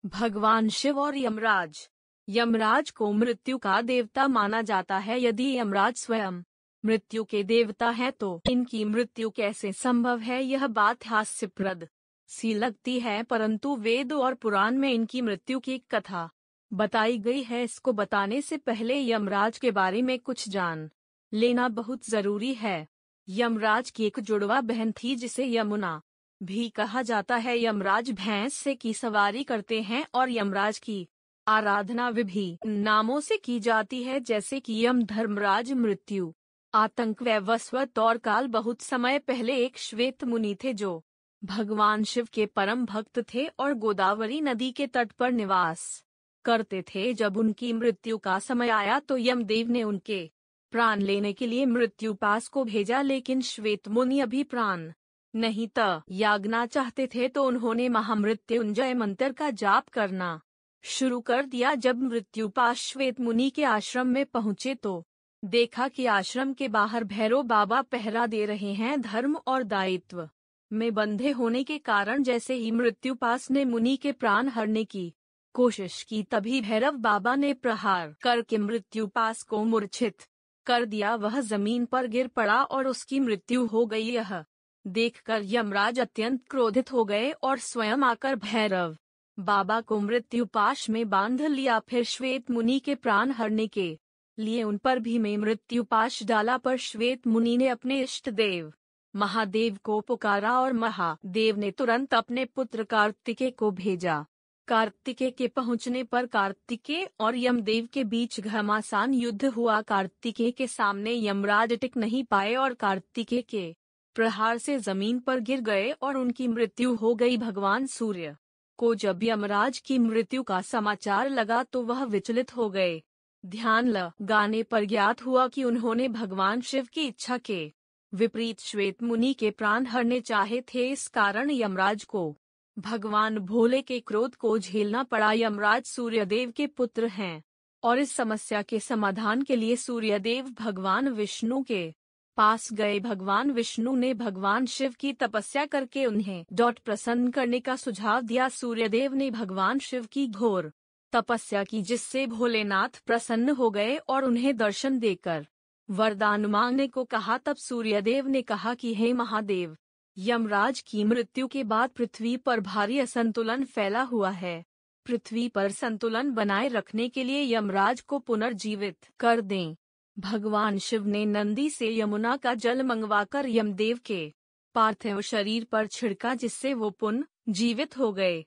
भगवान शिव और यमराज। यमराज को मृत्यु का देवता माना जाता है। यदि यमराज स्वयं मृत्यु के देवता हैं तो इनकी मृत्यु कैसे संभव है? यह बात हास्यप्रद सी लगती है, परंतु वेद और पुराण में इनकी मृत्यु की कथा बताई गई है। इसको बताने से पहले यमराज के बारे में कुछ जान लेना बहुत जरूरी है। यमराज की एक जुड़वा बहन थी जिसे यमुना भी कहा जाता है। यमराज भैंस से की सवारी करते हैं और यमराज की आराधना विभिन्न नामों से की जाती है, जैसे कि यम, धर्मराज, मृत्यु, आतंक, वैवस्वत और काल। बहुत समय पहले एक श्वेत मुनि थे जो भगवान शिव के परम भक्त थे और गोदावरी नदी के तट पर निवास करते थे। जब उनकी मृत्यु का समय आया तो यमदेव ने उनके प्राण लेने के लिए मृत्युपास को भेजा, लेकिन श्वेत मुनि अभी प्राण नहीं त्यागना चाहते थे, तो उन्होंने महामृत्युंजय मंत्र का जाप करना शुरू कर दिया। जब मृत्युपास श्वेत मुनि के आश्रम में पहुंचे तो देखा कि आश्रम के बाहर भैरव बाबा पहरा दे रहे हैं। धर्म और दायित्व में बंधे होने के कारण जैसे ही मृत्युपास ने मुनि के प्राण हरने की कोशिश की, तभी भैरव बाबा ने प्रहार करके मृत्युपास को मूर्छित कर दिया। वह जमीन पर गिर पड़ा और उसकी मृत्यु हो गई। यह देखकर यमराज अत्यंत क्रोधित हो गए और स्वयं आकर भैरव बाबा को मृत्युपाश में बांध लिया। फिर श्वेत मुनि के प्राण हरने के लिए उन पर भी में मृत्युपाश डाला, पर श्वेत मुनि ने अपने इष्ट देव महादेव को पुकारा और महादेव ने तुरंत अपने पुत्र कार्तिकेय को भेजा। कार्तिकेय के पहुंचने पर कार्तिकेय और यमदेव के बीच घमासान युद्ध हुआ। कार्तिकेय के सामने यमराज टिक नहीं पाए और कार्तिकेय के प्रहार से जमीन पर गिर गए और उनकी मृत्यु हो गई। भगवान सूर्य को जब यमराज की मृत्यु का समाचार लगा तो वह विचलित हो गए। ध्यान लगाने पर ज्ञात हुआ कि उन्होंने भगवान शिव की इच्छा के विपरीत श्वेत मुनि के प्राण हरने चाहे थे। इस कारण यमराज को भगवान भोले के क्रोध को झेलना पड़ा। यमराज सूर्यदेव के पुत्र हैं और इस समस्या के समाधान के लिए सूर्यदेव भगवान विष्णु के पास गए। भगवान विष्णु ने भगवान शिव की तपस्या करके उन्हें प्रसन्न करने का सुझाव दिया। सूर्यदेव ने भगवान शिव की घोर तपस्या की, जिससे भोलेनाथ प्रसन्न हो गए और उन्हें दर्शन देकर वरदान मांगने को कहा। तब सूर्यदेव ने कहा कि हे महादेव, यमराज की मृत्यु के बाद पृथ्वी पर भारी असंतुलन फैला हुआ है। पृथ्वी पर संतुलन बनाए रखने के लिए यमराज को पुनर्जीवित कर दें। भगवान शिव ने नंदी से यमुना का जल मंगवाकर यमदेव के पार्थिव शरीर पर छिड़का, जिससे वो पुनः जीवित हो गए।